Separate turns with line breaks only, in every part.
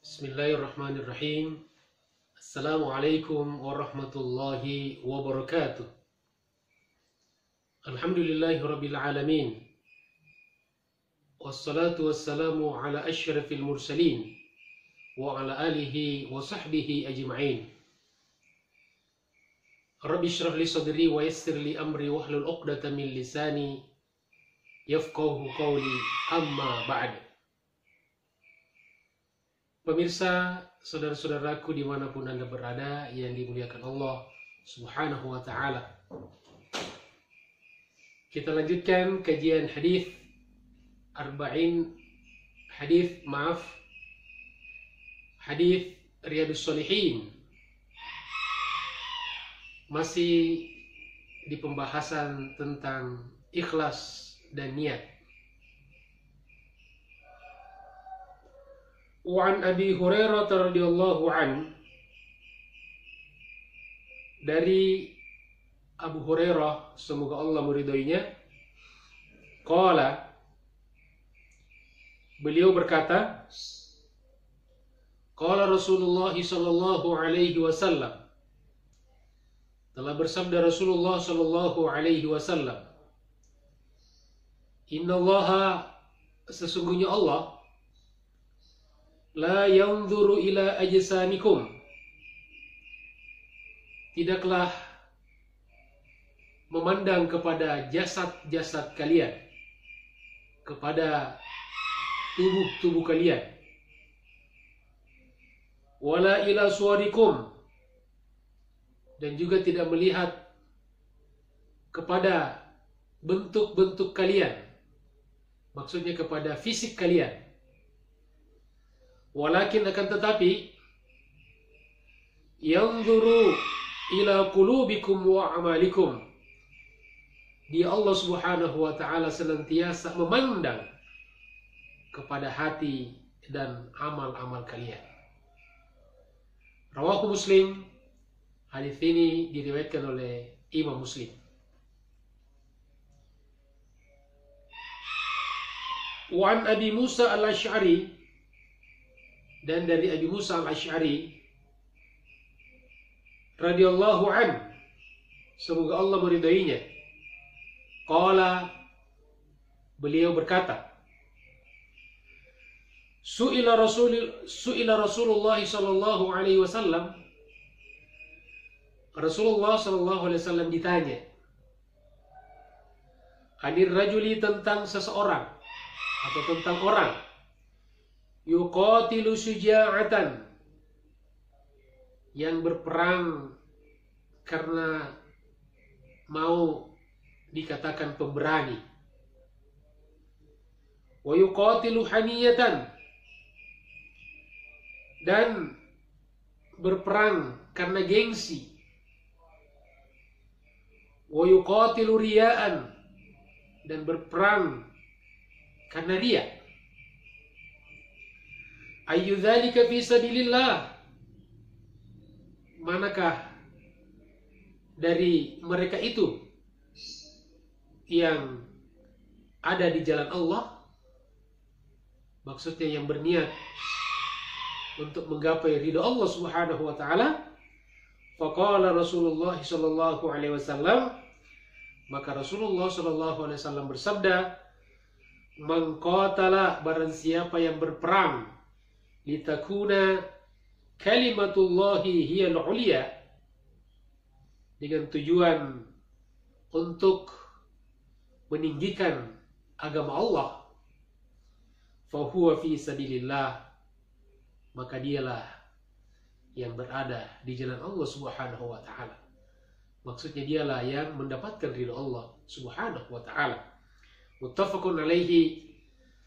Bismillahirrahmanirrahim. Assalamualaikum warahmatullahi wabarakatuh. Alhamdulillahirabbil alamin. Wassalatu wassalamu ala asyrafil mursalin wa ala alihi wa sahbihi ajma'in. Rabbi shrah li sadri wa yassir li amri wahlul 'uqdatam min lisani yafqahu qawli, amma ba'd. Pemirsa, saudara-saudaraku dimanapun Anda berada yang dimuliakan Allah Subhanahu wa ta'ala, kita lanjutkan kajian hadis Riyadhus Shalihin. Masih di pembahasan tentang ikhlas dan niat. Wa an Abi Hurairah radhiyallahu an, dari Abu Hurairah, semoga Allah meridhoinya, qala, beliau berkata, qala Rasulullah sallallahu alaihi wasallam, telah bersabda Rasulullah sallallahu alaihi wasallam, innallaha, sesungguhnya Allah, la yanzuru ila ajsamikum, tidaklah memandang kepada jasad-jasad kalian, kepada tubuh-tubuh kalian, wala ila suwarikum, dan juga tidak melihat kepada bentuk-bentuk kalian, maksudnya kepada fisik kalian. Walakin, akan tetapi, yanzuru ila qulubikum wa amalikum, dia Allah Subhanahu wa ta'ala senantiasa memandang kepada hati dan amal-amal kalian. Rawahu Muslim. Hadis ini diriwayatkan oleh Imam Muslim. Wa an Abi Musa al-Asy'ari, dan dari Abi Musa al-Asy'ari radhiyallahu an, semoga Allah meridainya, qala, beliau berkata, su'ila Rasulullah sallallahu alaihi wasallam, Rasulullah sallallahu alaihi wasallam ditanya, anir rajuli, tentang seseorang atau tentang orang, yuqatilu syuja'atan, yang berperang karena mau dikatakan pemberani, wa yuqatilu haniyatan, dan berperang karena gengsi, wa yuqatilu riya'an, dan berperang karena riya. Ayyu dzalika fi sabilillah, manakah dari mereka itu yang ada di jalan Allah, maksudnya yang berniat untuk menggapai ridha Allah Subhanahu wa ta'ala. Faqala Rasulullah sallallahu alaihi wasallam, maka Rasulullah sallallahu alaihi wasallam bersabda, man qatala, barang siapa yang berperang, litakuna kalimatullahi hiyal ulya, dengan tujuan untuk meninggikan agama Allah, fahuwa fi sabilillah, maka dialah yang berada di jalan Allah Subhanahu wa ta'ala, maksudnya dialah yang mendapatkan ridha Allah Subhanahu wa ta'ala. Muttafaqun alaihi.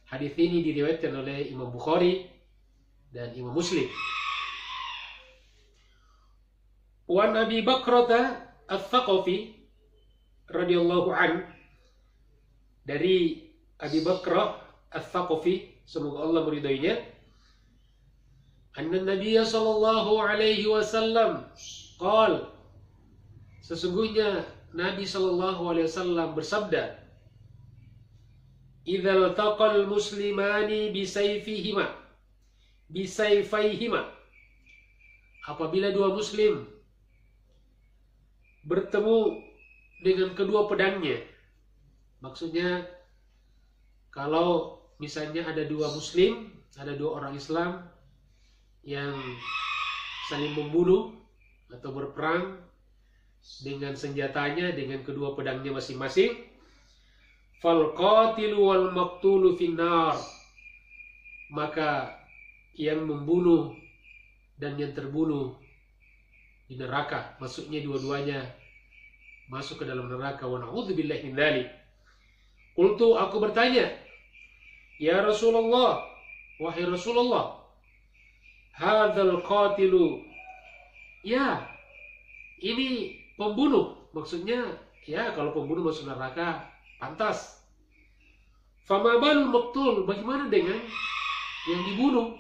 Hadis ini diriwayatkan oleh Imam Bukhari dan Imam Muslim. Wa an Abi Bakrah Ats-Tsaqafi radhiyallahu an, dari Abi Bakrah Ats-Tsaqafi, semoga Allah meridainya, anna Nabiyya sallallahu alaihi wasallam qala, sesungguhnya Nabi sallallahu alaihi wasallam bersabda, idzal taqal muslimani bisayfihima, bisayfaihima, apabila dua muslim bertemu dengan kedua pedangnya. Maksudnya kalau misalnya ada dua muslim, ada dua orang Islam yang saling membunuh atau berperang dengan senjatanya, dengan kedua pedangnya masing-masing, fal qatilu wal maqtulu finnar, maka yang membunuh dan yang terbunuh di neraka. Maksudnya dua-duanya masuk ke dalam neraka. Wa na'udzubillahi min dzalik. Qultu, aku bertanya, ya Rasulullah, wahai Rasulullah, hadzal qatilu, ya ini pembunuh, maksudnya ya kalau pembunuh masuk neraka pantas. Fama balul maqtul, bagaimana dengan yang dibunuh?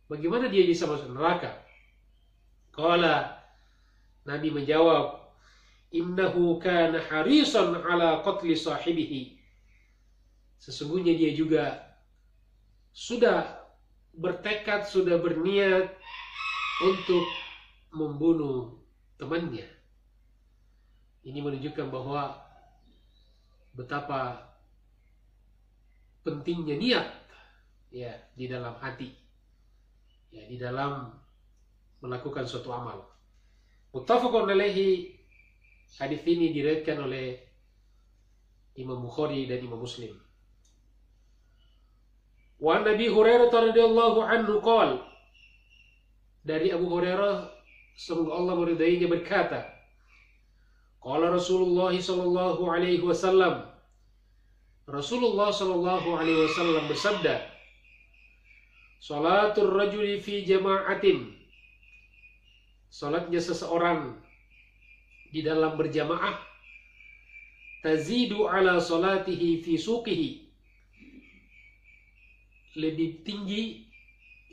Bagaimana dia bisa masuk neraka? Qala, Nabi menjawab, innahu kana harisan ala qatli sahibihi, sesungguhnya dia juga sudah bertekad, sudah berniat untuk membunuh temannya. Ini menunjukkan bahwa betapa pentingnya niat ya di dalam hati, ya di dalam melakukan suatu amal. Muttafaqun alaihi, hadis ini diriwayatkan oleh Imam Bukhari dan Imam Muslim. Wa Nabi Hurairah radhiyallahu anhu qala, dari Abu Hurairah semoga Allah meridainya berkata, qala Rasulullah sallallahu alaihi wasallam, Rasulullah sallallahu alaihi wasallam bersabda, salatul rajuli fi jama'atin, salatnya seseorang di dalam berjamaah, tazidu ala salatihi fi suqihi, lebih tinggi,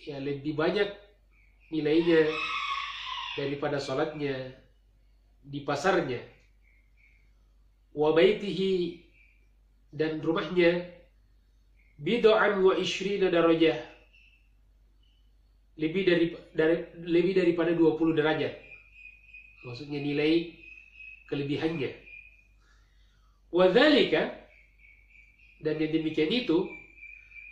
ya lebih banyak nilainya daripada salatnya di pasarnya. Wa baitihi, dan rumahnya, bid'an wa ishrina darajah, lebih daripada 20 derajat. Maksudnya nilai kelebihannya. Wa dzalika, dan yang demikian itu,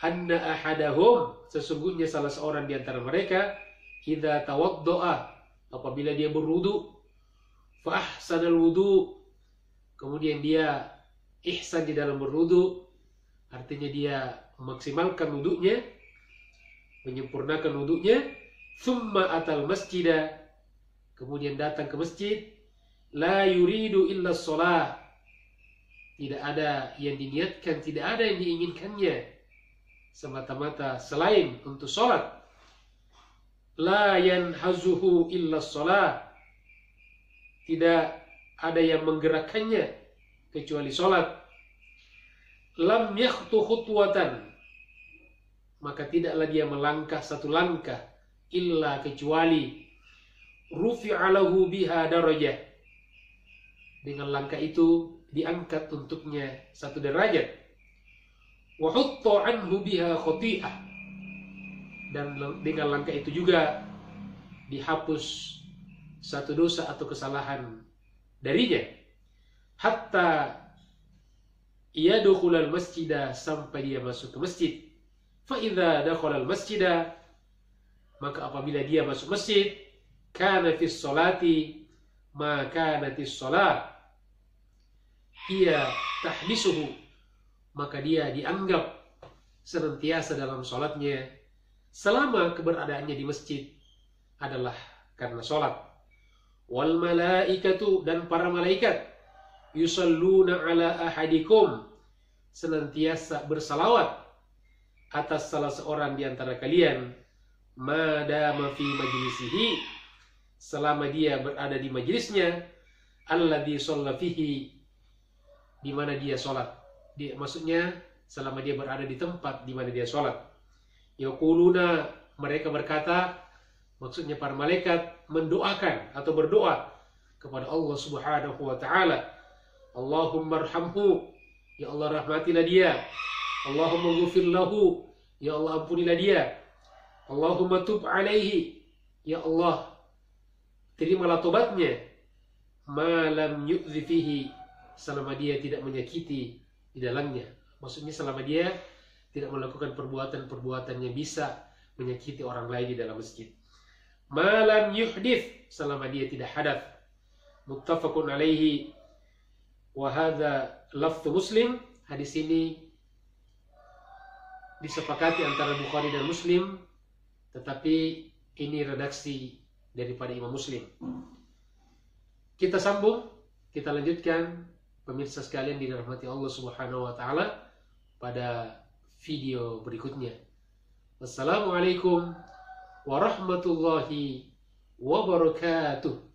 anna ahadahum, sesungguhnya salah seorang di antara mereka, idza tawaddoa, apabila dia berwudu, fa ahsanal wudu, kemudian dia ihsan di dalam berwudu, artinya dia memaksimalkan wudunya, menyempurnakan wudunya, thumma atal masjidah, kemudian datang ke masjid, la yuridu illa shalah, tidak ada yang diniatkan, tidak ada yang diinginkannya semata-mata selain untuk sholat. La yanhazuhu illa shalah, tidak ada yang menggerakkannya kecuali sholat. Lam yakhtu khutwatan, maka tidaklah dia melangkah satu langkah, illa kecuali rufi'a lahu biha darajah, dengan langkah itu diangkat untuknya satu derajat. Wa hutta anhu biha khati'ah, dan dengan langkah itu juga dihapus satu dosa atau kesalahan darinya. Hatta yadkhulal masjidah, sampai dia masuk ke masjid. Fa idza dakhalal masjidah, maka apabila dia masuk masjid, kana fis salati ma kanatis salat, ia tahbisuhu, maka dia dianggap senantiasa dalam salatnya selama keberadaannya di masjid adalah karena salat. Wal malaikatu, dan para malaikat, yusalluna ala ahadikum, senantiasa bersalawat atas salah seorang di antara kalian, madama fi majlisihi, selama dia berada di majlisnya, alladhi shalla fihi, di mana dia sholat. Maksudnya selama dia berada di tempat di mana dia sholat. Yaquluna, mereka berkata, maksudnya para malaikat mendoakan atau berdoa kepada Allah Subhanahu wa taala, Allahumma arhamhu, ya Allah rahmatilah dia. Allahumma ghfir lahu, ya Allah ampunilah dia. Allahumma tub alaihi, ya Allah, terimalah tobatnya, ma lam yu'dhi fihi, selama dia tidak menyakiti di dalamnya. Maksudnya selama dia tidak melakukan perbuatan-perbuatan yang bisa menyakiti orang lain di dalam masjid. Ma lam yuhdith, selama dia tidak hadath. Muttafaqun alaihi, wa hadza lafzu Muslim. Hadis ini disepakati antara Bukhari dan Muslim, tetapi ini redaksi daripada Imam Muslim. Kita sambung, kita lanjutkan, pemirsa sekalian dirahmati Allah Subhanahu wa taala, pada video berikutnya. Wassalamualaikum warahmatullahi wabarakatuh.